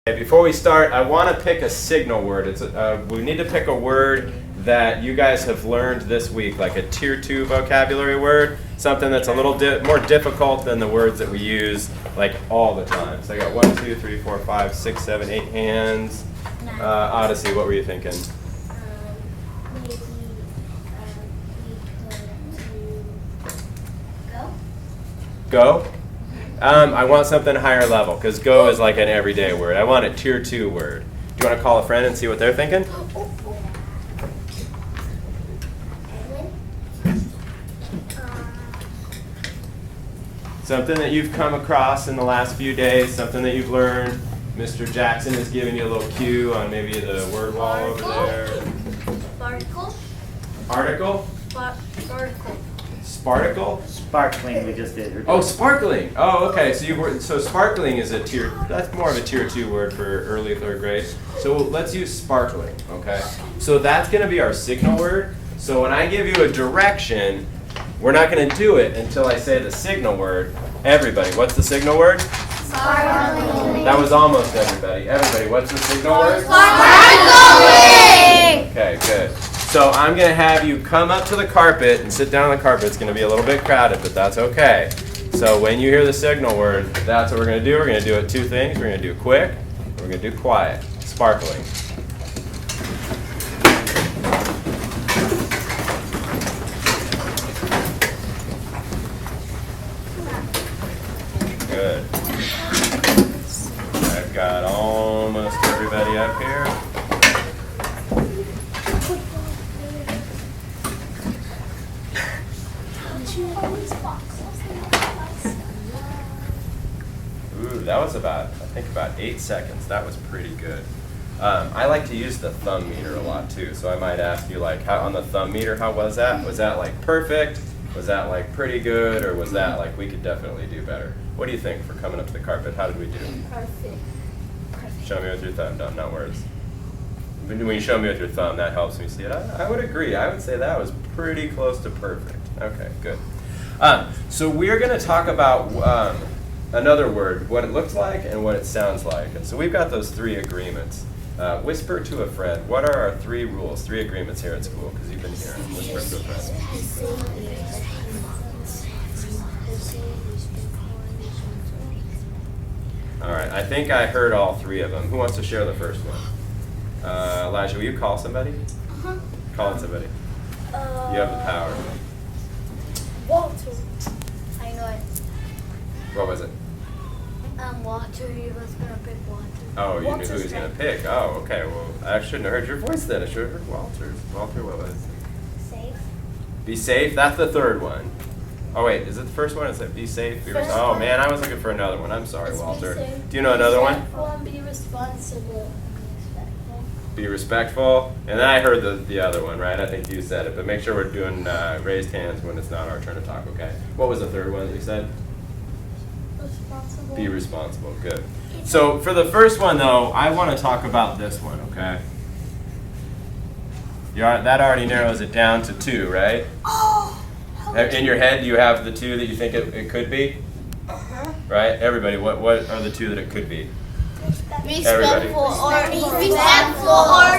Okay, before we start, I want to pick a signal word. We need to pick a word that you guys have learned this week, like a tier 2 vocabulary word, something that's a little more difficult than the words that we use like all the time. So I got 1, 2, 3, 4, 5, 6, 7, 8 hands. Odyssey, what were you thinking? Maybe we could do go. Go? I want something higher level, because go is like an everyday word. I want a tier 2 word. Do you want to call a friend and see what they're thinking? Something that you've come across in the last few days, something that you've learned. Mr. Jackson is giving you a little cue on maybe the word wall over there. Sparkle. Article? Sparkle. Sparticle? Sparkling, we just did. Oh, sparkling. Oh, okay. So sparkling is a tier. That's more of a tier 2 word for early 3rd grade. So let's use sparkling. Okay. So that's going to be our signal word. So when I give you a direction, we're not going to do it until I say the signal word. Everybody, what's the signal word? Sparkling. That was almost everybody. Everybody, what's the signal word? Sparkling. Okay, good. So I'm going to have you come up to the carpet and sit down on the carpet. It's going to be a little bit crowded, but that's okay. So when you hear the signal word, that's what we're going to do. We're going to do it 2 things. We're going to do quick, and we're going to do quiet. Sparkling. Good. I've got almost everybody up here. Ooh, that was about 8 seconds. That was pretty good. I like to use the thumb meter a lot too, so I might ask you, like, how, on the thumb meter, how was that? Was that like perfect? Was that like pretty good? Or was that like we could definitely do better? What do you think for coming up to the carpet? How did we do? Perfect. Show me with your thumb, not words. When you show me with your thumb, that helps me see it. I would agree. I would say that was pretty close to perfect. Okay, good. So we're going to talk about another word, what it looks like and what it sounds like. And so we've got those 3 agreements. Whisper to a friend. What are our 3 rules, 3 agreements here at school? Because you've been here. Whisper to a friend. All right, I think I heard all 3 of them. Who wants to share the first one? Elijah, will you call somebody? Uh-huh. Call in somebody. You have the power. Walter. I know it. What was it? Walter. He was gonna pick Walter. Oh, you knew who he was going to pick. Oh, okay. Well, I shouldn't have heard your voice then. I should have heard Walter's. Walter, what was it? Safe. Be safe. That's the 3rd one. Oh, wait. Is it the first one? It said be safe. Oh, man. I was looking for another one. I'm sorry, Walter. Do you know another one? Be responsible. Be respectful. And then I heard the other one, right? I think you said it. But make sure we're doing raised hands when it's not our turn to talk, okay? What was the 3rd one that you said? Responsible. Be responsible. Good. So for the first one, though, I want to talk about this one, okay? That already narrows it down to 2, right? Oh. In your head, do you have the 2 that you think it could be? Right? Everybody, what are the 2 that it could be? Respectful or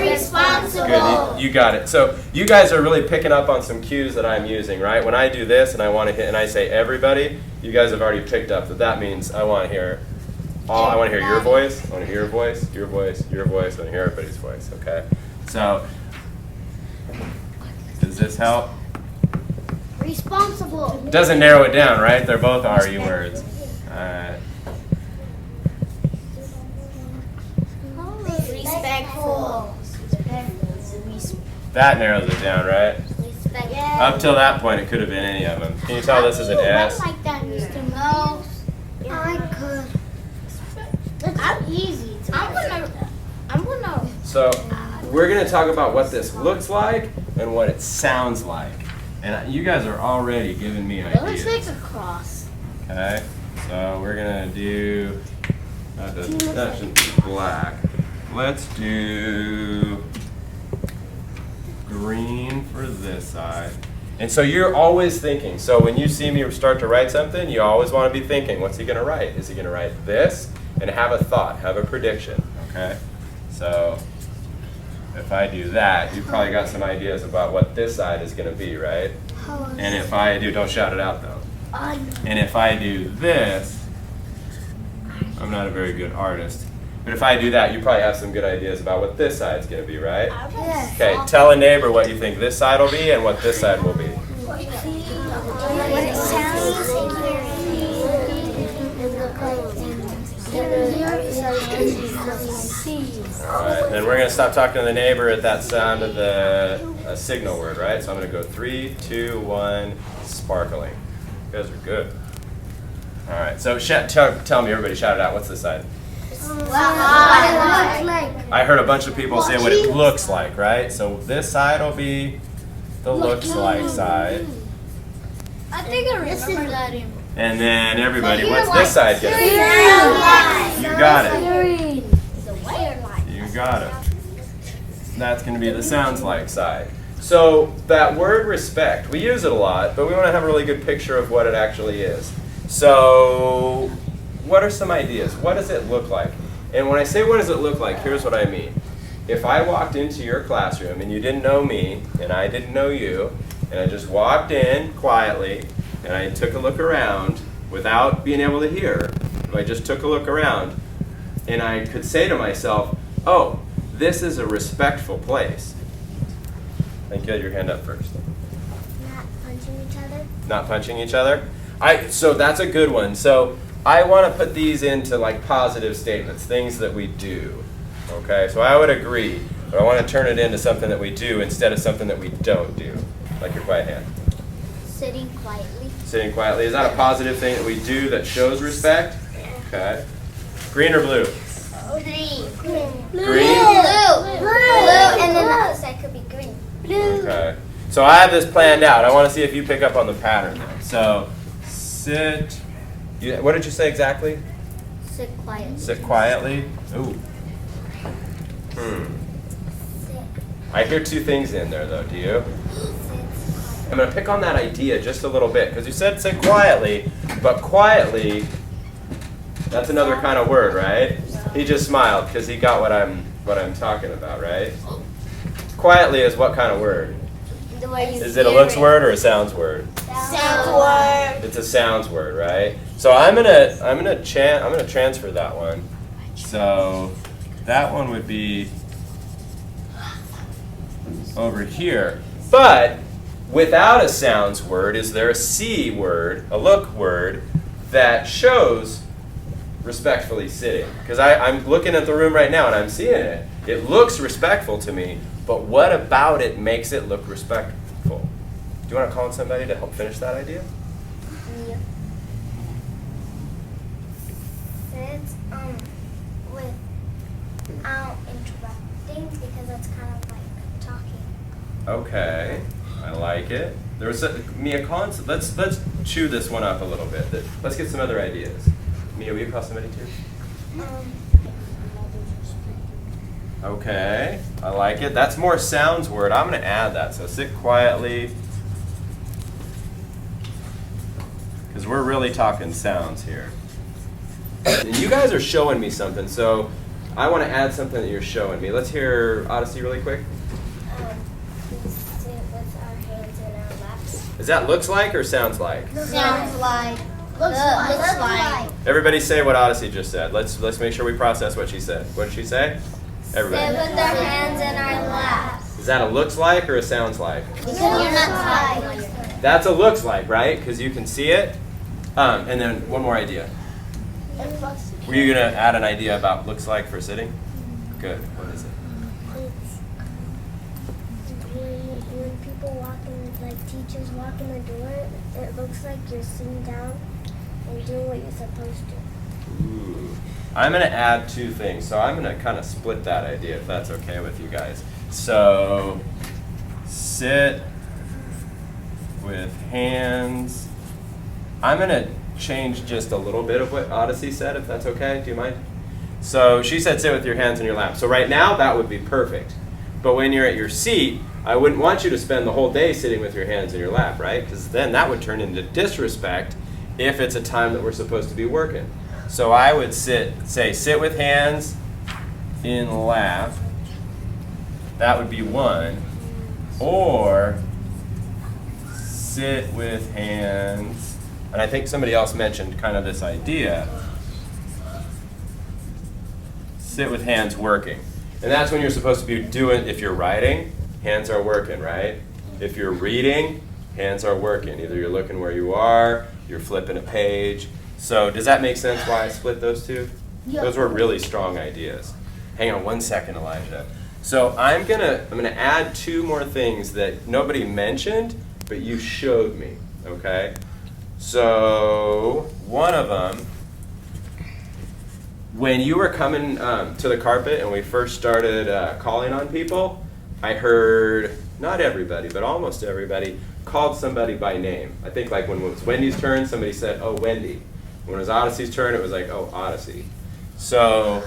responsible. Good, you got it. So you guys are really picking up on some cues that I'm using, right? When I do this and I want to hit and I say everybody, you guys have already picked up that means I want to hear I want to hear your voice. I want to hear your voice, your voice, your voice. I want to hear everybody's voice. Okay. So does this help? Responsible. Doesn't narrow it down, right? They're both RE words. Respectful. That narrows it down, right? Respectful. Up till that point, it could have been any of them. Can you tell this is an S? Like that, Mr. No. I could. I'm easy. I'm gonna. So we're going to talk about what this looks like and what it sounds like. And you guys are already giving me Let's ideas. make a cross. Okay, so we're going to do, that should be black. Let's do green for this side. And so you're always thinking. So when you see me start to write something, you always want to be thinking, what's he going to write? Is he going to write this? And have a thought, have a prediction, okay? So if I do that, you've probably got some ideas about what this side is going to be, right? And if I do, don't shout it out though. And if I do this, I'm not a very good artist. But if I do that, you probably have some good ideas about what this side's going to be, right? Yes. Okay, tell a neighbor what you think this side will be and what this side will be. What it sounds Alright, then we're going to stop talking to the neighbor at that sound of the signal word, right? So I'm going to go 3, 2, 1, sparkling. You guys are good. Alright, so tell me, everybody shout it out. What's this side? I heard a bunch of people say what it looks like, right? So this side will be the looks like side. I think I remember that in. And then everybody, what's this side going to be? You got it. You got it. That's going to be the sounds like side. So that word respect, we use it a lot, but we want to have a really good picture of what it actually is. So what are some ideas? What does it look like? And when I say what does it look like, here's what I mean. If I walked into your classroom and you didn't know me and I didn't know you, and I just walked in quietly and I took a look around without being able to hear, I just took a look around and I could say to myself, oh, this is a respectful place. I think you had your hand up first. Not punching each other. Not punching each other? So that's a good one. So I want to put these into like positive statements, things that we do. Okay, so I would agree, but I want to turn it into something that we do instead of something that we don't do. Like your quiet hand. Sitting quietly. Sitting quietly. Is that a positive thing that we do that shows respect? Okay. Green or blue? Green. Green? Blue. And then the other side could be green. Blue. Okay. So I have this planned out. I want to see if you pick up on the pattern now. So sit. What did you say exactly? Sit quietly. Sit quietly. Ooh. I hear two things in there though, do you? I'm going to pick on that idea just a little bit because you said sit quietly, but quietly, that's another kind of word, right? He just smiled because he got what I'm talking about, right? Quietly is what kind of word? The way you Is it a looks word or a sounds word? Sounds word. It's a sounds word, right? So I'm gonna transfer that one. So that one would be over here. But without a sounds word, is there a see word, a look word, that shows respectfully sitting? Because I'm looking at the room right now and I'm seeing it. It looks respectful to me, but what about it makes it look respectful? Do you want to call on somebody to help finish that idea? Yeah. Sits without interrupting because that's kind of like talking. Okay, I like it. There was Mia, let's chew this one up a little bit. Let's get some other ideas. Mia, will you call somebody too? Okay, I like it. That's more sounds word. I'm going to add that. So sit quietly. Because we're really talking sounds here. And you guys are showing me something, so I want to add something that you're showing me. Let's hear Odyssey really quick. We sit with our hands in our laps. Is that looks like or sounds like? Sounds like. Looks like. Everybody say what Odyssey just said. Let's make sure we process what she said. What did she say? Everybody. Sit with our hands in our laps. Is that a looks like or a sounds like? Because you're not talking. That's a looks like, right? Because you can see it. And then one more idea. Were you going to add an idea about looks like for sitting? Good. What is it? When people walk in, like teachers walk in the door, it looks like you're sitting down and doing what you're supposed to. Ooh. I'm going to add two things. So I'm going to kind of split that idea if that's okay with you guys. So sit with hands. I'm going to change just a little bit of what Odyssey said, if that's okay. Do you mind? So she said sit with your hands in your lap. So right now that would be perfect. But when you're at your seat, I wouldn't want you to spend the whole day sitting with your hands in your lap, right? Because then that would turn into disrespect if it's a time that we're supposed to be working. So I would say sit with hands in lap. That would be one. Or sit with hands, and I think somebody else mentioned kind of this idea. Sit with hands working. And that's when you're supposed to be doing, if you're writing, hands are working, right? If you're reading, hands are working. Either you're looking where you are, you're flipping a page. So does that make sense why I split those two? Yep. Those were really strong ideas. Hang on one second, Elijah. So I'm gonna add two more things that nobody mentioned, but you showed me, okay? So one of them, when you were coming to the carpet and we first started calling on people, I heard, not everybody, but almost everybody, called somebody by name. I think like when it was Wendy's turn, somebody said, oh, Wendy. When it was Odyssey's turn, it was like, oh, Odyssey. So,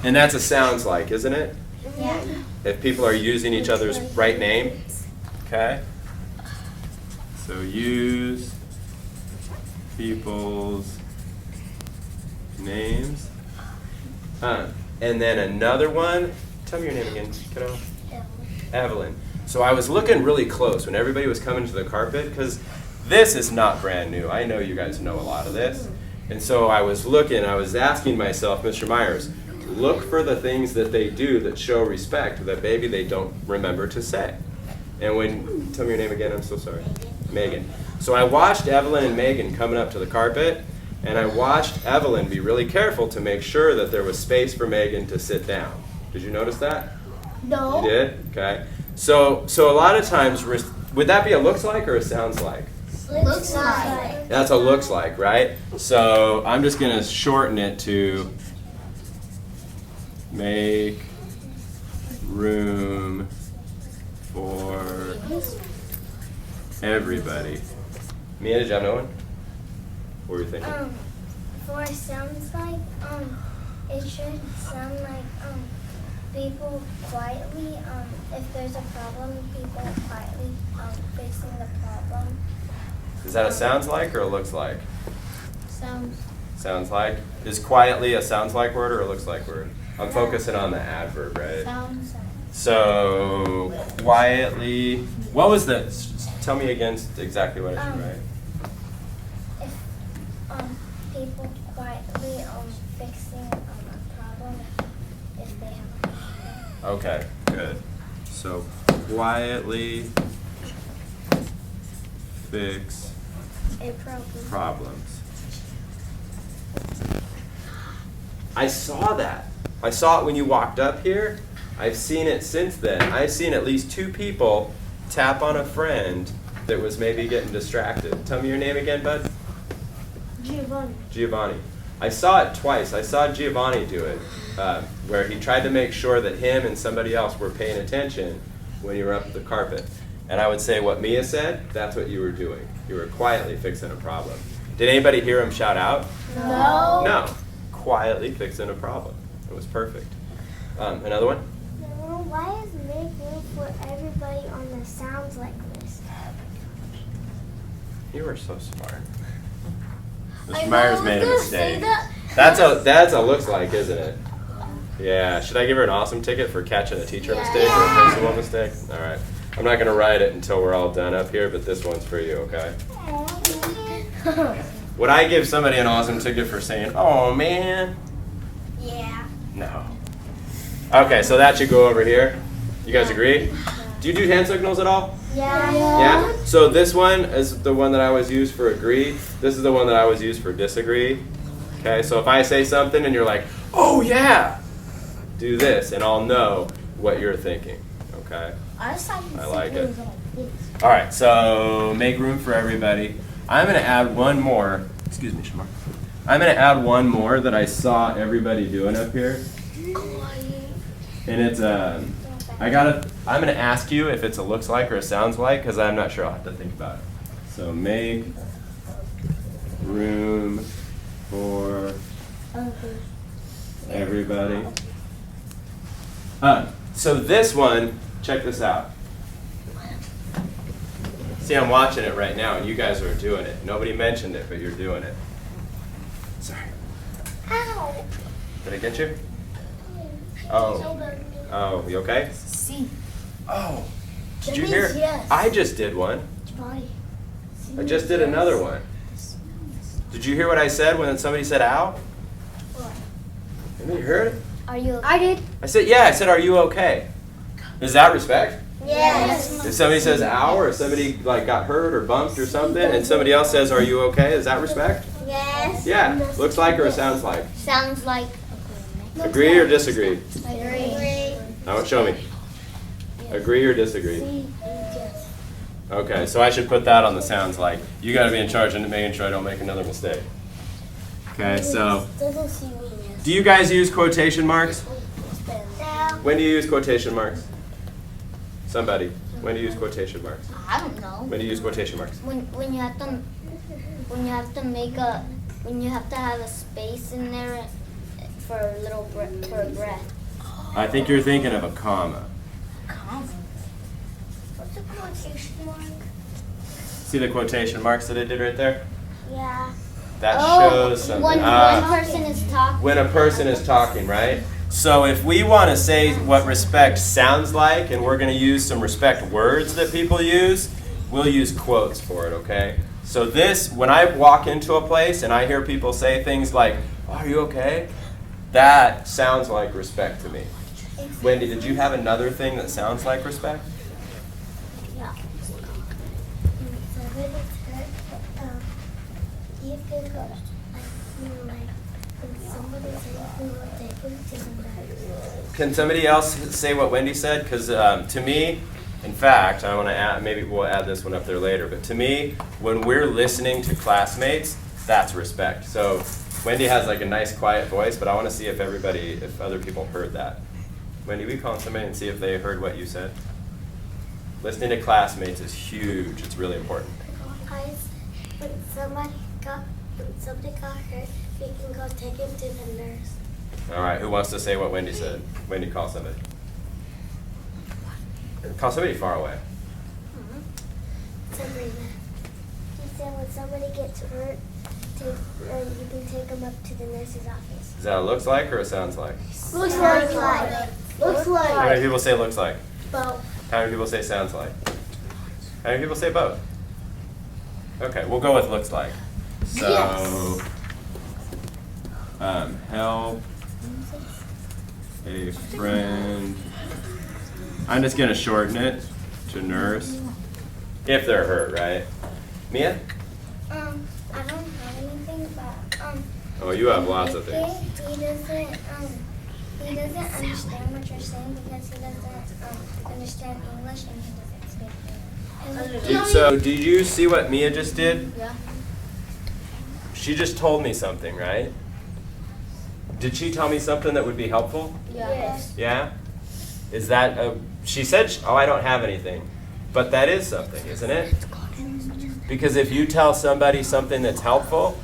and that's a sounds like, isn't it? Yeah. If people are using each other's right name, okay? So use people's names. And then another one, tell me your name again, kiddo. Evelyn. So I was looking really close when everybody was coming to the carpet, because this is not brand new. I know you guys know a lot of this. And so I was looking, I was asking myself, Mr. Myers, look for the things that they do that show respect that maybe they don't remember to say. And when, tell me your name again, I'm so sorry. Megan. So I watched Evelyn and Megan coming up to the carpet, and I watched Evelyn be really careful to make sure that there was space for Megan to sit down. Did you notice that? No. You did? Okay. So a lot of times, would that be a looks like or a sounds like? Looks like. That's a looks like, right? So I'm just going to shorten it to make room for everybody. Mia, did you have no one? What were you thinking? For sounds like, it should sound like, people quietly, if there's a problem, people quietly, fixing the problem. Is that a sounds like or a looks like? Sounds. Sounds like? Is quietly a sounds like word or a looks like word? I'm focusing on the adverb, right? Sounds. So, quietly, what was the, tell me again exactly what I should write. If, people quietly, fixing, a problem if they have a problem. Okay, good. So, quietly fix A problem. problems. I saw that. I saw it when you walked up here. I've seen it since then. I've seen at least two people tap on a friend that was maybe getting distracted. Tell me your name again, bud. Giovanni. Giovanni. I saw it twice. I saw Giovanni do it, where he tried to make sure that him and somebody else were paying attention when you were up the carpet. And I would say what Mia said, that's what you were doing. You were quietly fixing a problem. Did anybody hear him shout out? No. No. Quietly fixing a problem. It was perfect. Another one? Why is make room for everybody on the sounds like this? You are so smart. I Mr. know, Myers I was made a gonna say mistake. that. That's a looks like, isn't it? Yeah. Should I give her an awesome ticket for catching a teacher mistake or a principal mistake? All right. I'm not going to write it until we're all done up here, but this one's for you, okay? Would I give somebody an awesome ticket for saying, oh, man? Yeah. No. Okay, so that should go over here. You guys agree? Do you do hand signals at all? Yeah. Yeah? So this one is the one that I always use for agree. This is the one that I always use for disagree. Okay, so if I say something and you're like, oh yeah, do this, and I'll know what you're thinking. Okay? I like it. All right, so make room for everybody. I'm going to add one more. Excuse me, Shamar. I'm going to add one more that I saw everybody doing up here. And it's I'm going to ask you if it's a looks like or a sounds like, because I'm not sure. I'll have to think about it. So make room for everybody. So this one, check this out. See, I'm watching it right now, and you guys are doing it. Nobody mentioned it, but you're doing it. Sorry. Ow. Did I get you? Oh. Oh, you okay? See. Oh. Did That you means hear? yes. I just did one. I just did another one. Did you hear what I said when somebody said ow? What? Anybody heard it? Are you? I did. I said, yeah, I said, are you okay? Is that respect? Yes. If somebody says ow, or if somebody like got hurt or bumped or something, and somebody else says, are you okay? Is that respect? Yes. Yeah. Looks like or sounds like? Sounds like. Agree or disagree? Agree. Now show me. Agree or disagree? Yes. Okay, so I should put that on the sounds like. You got to be in charge of making sure I don't make another mistake. Okay, so Doesn't see me. do you guys use quotation marks? No. When do you use quotation marks? Somebody. When do you use quotation marks? I don't know. When do you use quotation marks? When you have to make a when you have to have a space in there for a little for a breath. I think you're thinking of a comma. What's a quotation mark? See the quotation marks that I did right there? Yeah. That shows something. When one person is talking. When a person is talking, right? So if we want to say what respect sounds like, and we're going to use some respect words that people use, we'll use quotes for it, okay? So this, when I walk into a place and I hear people say things like, oh, are you okay? That sounds like respect to me. Wendy, did you have another thing that sounds like respect? Yeah. Can somebody else say what Wendy said? Because to me, in fact, I want to add, maybe we'll add this one up there later, but to me, when we're listening to classmates, that's respect. So Wendy has like a nice quiet voice, but I want to see if other people heard that. Wendy, will you call somebody and see if they heard what you said? Listening to classmates is huge. It's really important. Guys, when somebody got hurt, we can go take him to the nurse. All right, who wants to say what Wendy said? Wendy, call somebody. Call somebody far away. Sabrina. She said when somebody gets hurt, you can take them up to the nurse's office. Is that a looks like or a sounds like? Looks like. Looks like. How many people say looks like? Both. How many people say sounds like? How many people say both? Okay, we'll go with looks like. So, help a friend. I'm just going to shorten it to nurse if they're hurt, right? Mia? I don't have anything, but Oh, you have lots of things. He doesn't understand what you're saying because he doesn't understand English and he doesn't speak English. So, did you see what Mia just did? Yeah. She just told me something, right? Did she tell me something that would be helpful? Yes. Yeah? Is that, she said, oh, I don't have anything. But that is something, isn't it? Because if you tell somebody something that's helpful,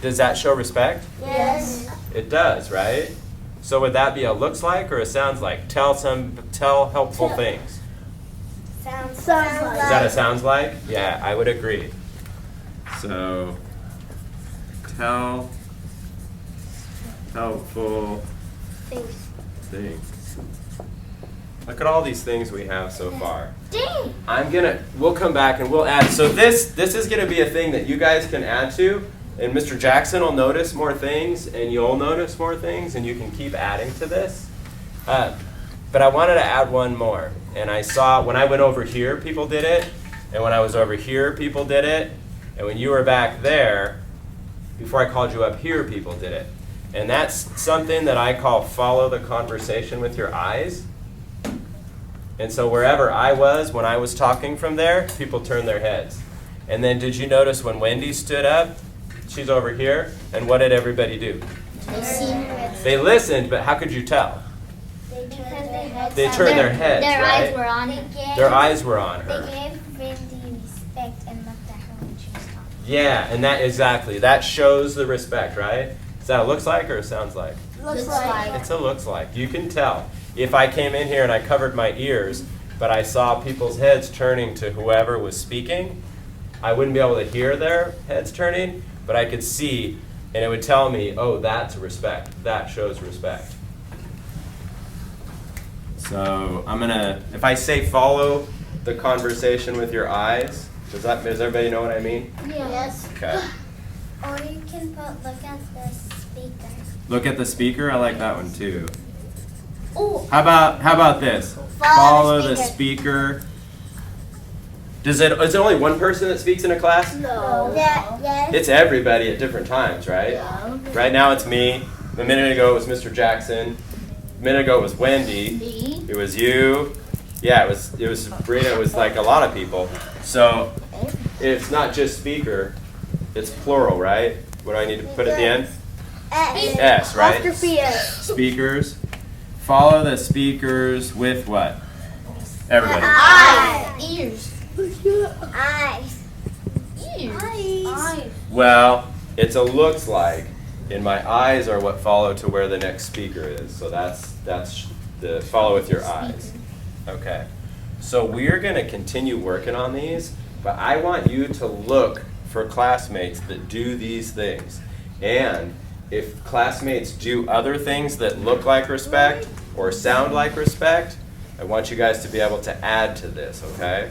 does that show respect? Yes. It does, right? So would that be a looks like or a sounds like? Tell helpful things. Sounds like. Is that a sounds like? Yeah, I would agree. So, tell helpful things. Look at all these things we have so far. Dang. We'll come back and we'll add. So this is gonna be a thing that you guys can add to, and Mr. Jackson will notice more things, and you'll notice more things, and you can keep adding to this. But I wanted to add one more, and I saw when I went over here, people did it, and when I was over here, people did it, and when you were back there, before I called you up here, people did it. And that's something that I call follow the conversation with your eyes. And so wherever I was when I was talking from there, people turned their heads. And then did you notice when Wendy stood up, she's over here, and what did everybody do? They listened, but how could you tell? They turned their heads, Their right? eyes were on her. Their eyes were on They her. gave Wendy respect and looked at her when she was talking. Yeah, and that shows the respect, right? Is that a looks like or a sounds like? Looks like. It's a looks like. You can tell. If I came in here and I covered my ears, but I saw people's heads turning to whoever was speaking, I wouldn't be able to hear their heads turning, but I could see, and it would tell me, oh, that's respect. That shows respect. So I'm gonna, if I say follow the conversation with your eyes, does everybody know what I mean? Yes. Okay. Or you can look at the speaker. Look at the speaker. I like that one too. Oh. How about this? Follow the the speaker. Is it only one person that speaks in a class? No. Yes. It's everybody at different times, right? Yeah. Right now it's me. A minute ago it was Mr. Jackson. A minute ago it was Wendy. Me. It was you. Yeah, it was Sabrina. It was like a lot of people. So it's not just speaker. It's plural, right? What do I need to put at the end? S, right? Apostrophe S. Speakers. Follow the speakers with what? Everybody. Eyes. Ears. Eyes. Ears. Eyes. Well, it's a looks like, and my eyes are what follow to where the next speaker is. So that's the follow with your eyes. Okay. So we're going to continue working on these, but I want you to look for classmates that do these things. And if classmates do other things that look like respect or sound like respect, I want you guys to be able to add to this, okay?